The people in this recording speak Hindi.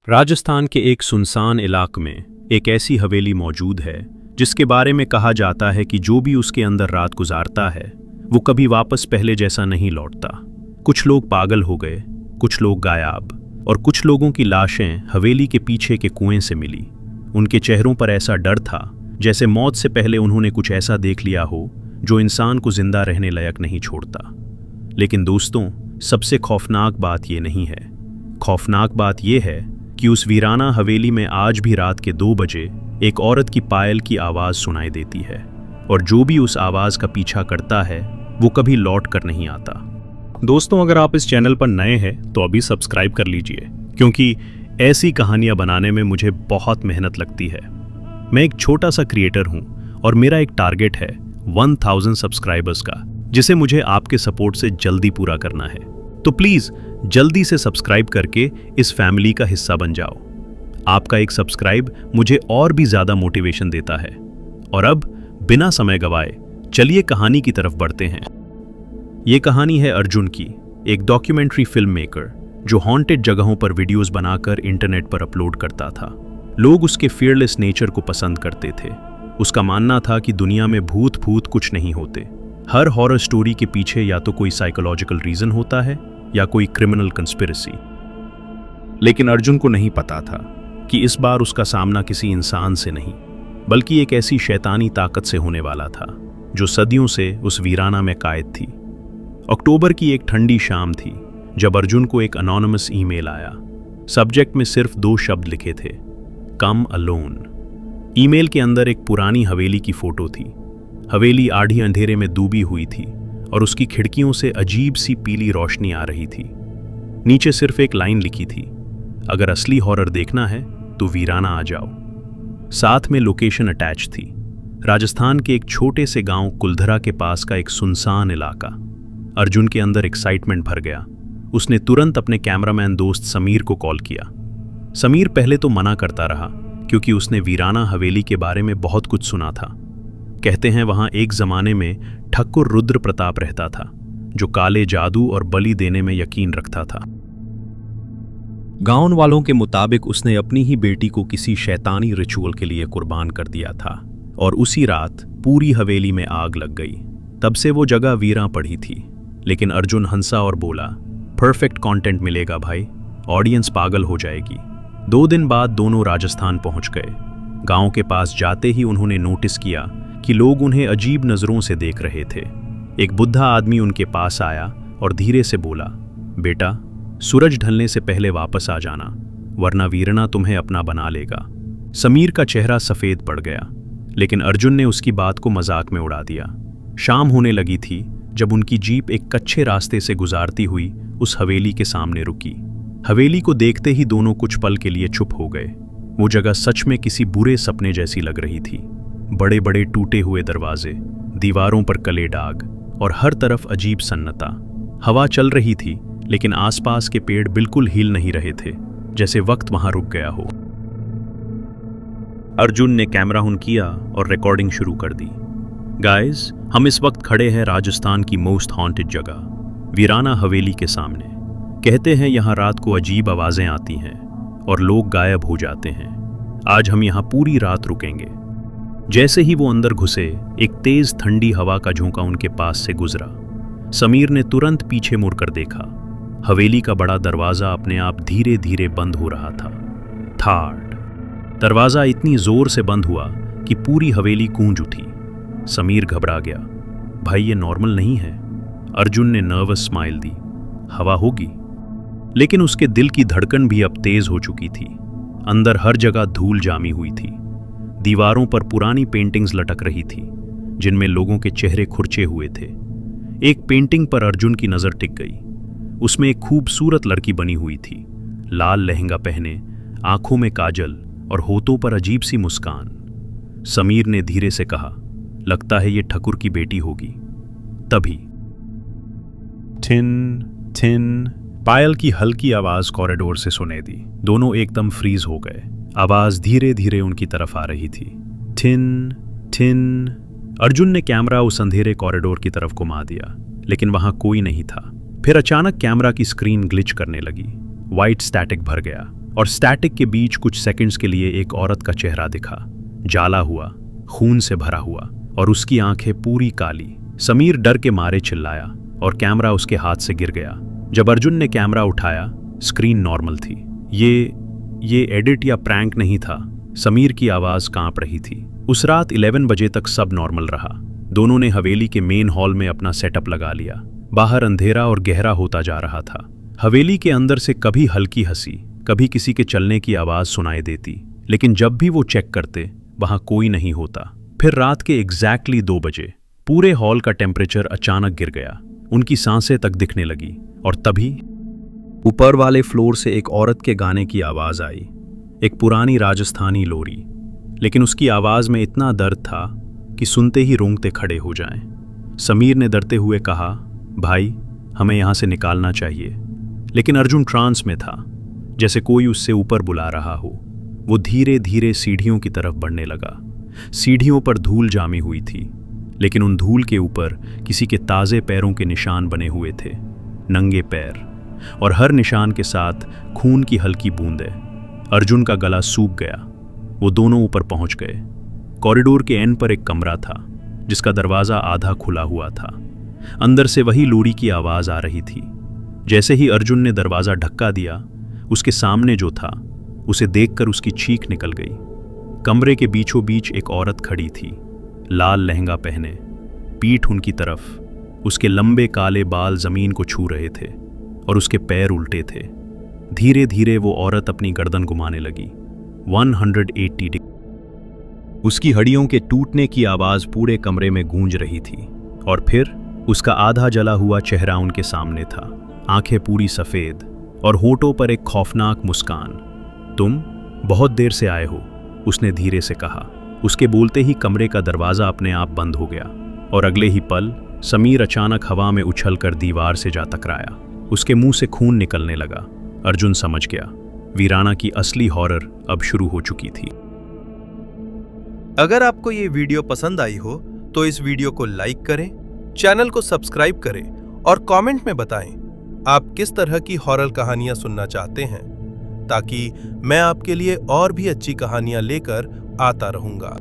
राजस्थान के एक सुनसान इलाके में एक ऐसी हवेली मौजूद है जिसके बारे में कहा जाता है कि जो भी उसके अंदर रात गुजारता है वो कभी वापस पहले जैसा नहीं लौटता। कुछ लोग पागल हो गए, कुछ लोग गायब और कुछ लोगों की लाशें हवेली के पीछे के कुएं से मिली। उनके चेहरों पर ऐसा डर था जैसे मौत से पहले उन्होंने कुछ ऐसा देख लिया हो जो इंसान को जिंदा रहने लायक नहीं छोड़ता। लेकिन दोस्तों, सबसे खौफनाक बात ये नहीं है। खौफनाक बात यह है कि उस वीराना हवेली में आज भी रात के 2 बजे एक औरत की पायल की आवाज सुनाई देती है, और जो भी उस आवाज का पीछा करता है वो कभी लौट कर नहीं आता। दोस्तों, अगर आप इस चैनल पर नए हैं तो अभी सब्सक्राइब कर लीजिए, क्योंकि ऐसी कहानियां बनाने में मुझे बहुत मेहनत लगती है। मैं एक छोटा सा क्रिएटर हूं और मेरा एक टारगेट है 1000 सब्सक्राइबर्स का, जिसे मुझे आपके सपोर्ट से जल्दी पूरा करना है। तो प्लीज जल्दी से सब्सक्राइब करके इस फैमिली का हिस्सा बन जाओ। आपका एक सब्सक्राइब मुझे और भी ज्यादा मोटिवेशन देता है। और अब बिना समय गवाए चलिए कहानी की तरफ बढ़ते हैं। ये कहानी है अर्जुन की, एक डॉक्यूमेंट्री फिल्म मेकर जो हॉन्टेड जगहों पर वीडियोस बनाकर इंटरनेट पर अपलोड करता था। लोग उसके फियरलेस नेचर को पसंद करते थे। उसका मानना था कि दुनिया में भूत कुछ नहीं होते। हर हॉरर स्टोरी के पीछे या तो कोई साइकोलॉजिकल रीजन होता है या कोई क्रिमिनल कंस्पिरेसी। लेकिन अर्जुन को नहीं पता था कि इस बार उसका सामना किसी इंसान से नहीं, बल्कि एक ऐसी शैतानी ताकत से होने वाला था जो सदियों से उस वीराना में कैद थी। अक्टूबर की एक ठंडी शाम थी जब अर्जुन को एक अनोनिमस ईमेल आया। सब्जेक्ट में सिर्फ 2 शब्द लिखे थे, कम अलोन। ईमेल के अंदर एक पुरानी हवेली की फोटो थी। हवेली आधी अंधेरे में डूबी हुई थी और उसकी खिड़कियों से अजीब सी पीली रोशनी आ रही थी। नीचे सिर्फ एक लाइन लिखी थी, अगर असली हॉरर देखना है तो वीराना आ जाओ। साथ में लोकेशन अटैच थी, राजस्थान के एक छोटे से गांव कुलधरा के पास का एक सुनसान इलाका। अर्जुन के अंदर एक्साइटमेंट भर गया। उसने तुरंत अपने कैमरामैन दोस्त समीर को कॉल किया। समीर पहले तो मना करता रहा, क्योंकि उसने वीराना हवेली के बारे में बहुत कुछ सुना था। कहते हैं वहां एक जमाने में ठक्कुर रुद्र प्रताप रहता था, जो काले जादू और बलि देने में यकीन रखता था। गांव वालों के मुताबिक उसने अपनी ही बेटी को किसी शैतानी रिचुअल के लिए कुर्बान कर दिया था, और उसी रात पूरी हवेली में आग लग गई। तब से वो जगह वीरान पड़ी थी। लेकिन अर्जुन हंसा और बोला, परफेक्ट कंटेंट मिलेगा भाई, ऑडियंस पागल हो जाएगी। 2 दिन बाद दोनों राजस्थान पहुंच गए। गांव के पास जाते ही उन्होंने नोटिस किया कि लोग उन्हें अजीब नजरों से देख रहे थे। एक बुढ़ा आदमी उनके पास आया और धीरे से बोला, बेटा, सूरज ढलने से पहले वापस आ जाना, वरना वीरना तुम्हें अपना बना लेगा। समीर का चेहरा सफेद पड़ गया, लेकिन अर्जुन ने उसकी बात को मजाक में उड़ा दिया। शाम होने लगी थी जब उनकी जीप एक कच्चे रास्ते से गुजारती हुई उस हवेली के सामने रुकी। हवेली को देखते ही दोनों कुछ पल के लिए चुप हो गए। वो जगह सच में किसी बुरे सपने जैसी लग रही थी। बड़े बड़े टूटे हुए दरवाजे, दीवारों पर कले दाग और हर तरफ अजीब सन्नता। हवा चल रही थी, लेकिन आसपास के पेड़ बिल्कुल हिल नहीं रहे थे, जैसे वक्त वहां रुक गया हो। अर्जुन ने कैमरा ऑन किया और रिकॉर्डिंग शुरू कर दी। गाइस, हम इस वक्त खड़े हैं राजस्थान की मोस्ट हॉन्टेड जगह, वीराना हवेली के सामने। कहते हैं यहाँ रात को अजीब आवाजें आती हैं और लोग गायब हो जाते हैं। आज हम यहाँ पूरी रात रुकेंगे। जैसे ही वो अंदर घुसे, एक तेज ठंडी हवा का झोंका उनके पास से गुजरा। समीर ने तुरंत पीछे मुड़कर देखा। हवेली का बड़ा दरवाजा अपने आप धीरे धीरे बंद हो रहा था। थाड़ दरवाजा इतनी जोर से बंद हुआ कि पूरी हवेली गूंज उठी। समीर घबरा गया। भाई, ये नॉर्मल नहीं है। अर्जुन ने नर्वस स्माइल दी। हवा होगी। लेकिन उसके दिल की धड़कन भी अब तेज हो चुकी थी। अंदर हर जगह धूल जामी हुई थी। दीवारों पर पुरानी पेंटिंग्स लटक रही थी, जिनमें लोगों के चेहरे खुरचे हुए थे। एक पेंटिंग पर अर्जुन की नजर टिक गई। उसमें एक खूबसूरत लड़की बनी हुई थी, लाल लहंगा पहने, आंखों में काजल और होठों पर अजीब सी मुस्कान। समीर ने धीरे से कहा, लगता है ये ठकुर की बेटी होगी। तभी ठिन ठिन पायल की हल्की आवाज कॉरिडोर से सुने दी। दोनों एकदम फ्रीज हो गए। आवाज धीरे धीरे उनकी तरफ आ रही थी। ठिन ठिन। अर्जुन ने कैमरा उस अंधेरे कॉरिडोर की तरफ घुमा दिया, लेकिन वहां कोई नहीं था। फिर अचानक कैमरा की स्क्रीन ग्लिच करने लगी। वाइट स्टैटिक भर गया और स्टैटिक के बीच कुछ सेकंड्स के लिए एक औरत का चेहरा दिखा, जाला हुआ, खून से भरा हुआ, और उसकी आंखें पूरी काली। समीर डर के मारे चिल्लाया और कैमरा उसके हाथ से गिर गया। जब अर्जुन ने कैमरा उठाया, स्क्रीन नॉर्मल थी। ये एडिट या प्रैंक नहीं था। समीर की आवाज कांप रही थी। उस रात 11 बजे तक सब नॉर्मल रहा। दोनों ने हवेली के मेन हॉल में अपना सेटअप लगा लिया। बाहर अंधेरा और गहरा होता जा रहा था। हवेली के अंदर से कभी हल्की हंसी, कभी किसी के चलने की आवाज सुनाई देती, लेकिन जब भी वो चेक करते वहां कोई नहीं होता। फिर रात के एग्जैक्टली 2 बजे पूरे हॉल का टेम्परेचर अचानक गिर गया। उनकी सांसें तक दिखने लगी और तभी ऊपर वाले फ्लोर से एक औरत के गाने की आवाज आई, एक पुरानी राजस्थानी लोरी। लेकिन उसकी आवाज में इतना दर्द था कि सुनते ही रोंगटे खड़े हो जाएं। समीर ने डरते हुए कहा, भाई हमें यहां से निकालना चाहिए। लेकिन अर्जुन ट्रांस में था, जैसे कोई उससे ऊपर बुला रहा हो। वो धीरे धीरे सीढ़ियों की तरफ बढ़ने लगा। सीढ़ियों पर धूल जामी हुई थी, लेकिन उन धूल के ऊपर किसी के ताज़े पैरों के निशान बने हुए थे, नंगे पैर, और हर निशान के साथ खून की हल्की बूंदें। अर्जुन का गला सूख गया। वो दोनों ऊपर पहुंच गए। कॉरिडोर के एंड पर एक कमरा था, जिसका दरवाज़ा आधा खुला हुआ था। अंदर से वही लोरी की आवाज़ आ रही थी। जैसे ही अर्जुन ने दरवाज़ा धक्का दिया, उसके सामने जो था उसे देखकर उसकी चीख निकल गई। कमरे के बीचों बीच एक औरत खड़ी थी, लाल लहंगा पहने, पीठ उनकी तरफ। उसके लंबे काले बाल जमीन को छू रहे थे और उसके पैर उल्टे थे। धीरे धीरे वो औरत अपनी गर्दन घुमाने लगी, 180 डिग्री। उसकी हड्डियों के टूटने की आवाज पूरे कमरे में गूंज रही थी। और फिर उसका आधा जला हुआ चेहरा उनके सामने था, आंखें पूरी सफेद और होठों पर एक खौफनाक मुस्कान। तुम बहुत देर से आए हो, उसने धीरे से कहा। उसके बोलते ही कमरे का दरवाजा अपने आप बंद हो गया और अगले ही पल समीर अचानक हवा में उछलकर दीवार से जा टकराया। उसके मुंह से खून निकलने लगा। अर्जुन समझ गया, वीराना की असली हॉरर अब शुरू हो चुकी थी। अगर आपको ये वीडियो पसंद आई हो तो इस वीडियो को लाइक करें, चैनल को सब्सक्राइब करें और कमेंट में बताएं आप किस तरह की हॉरर कहानियां सुनना चाहते हैं, ताकि मैं आपके लिए और भी अच्छी कहानियां लेकर आता रहूंगा।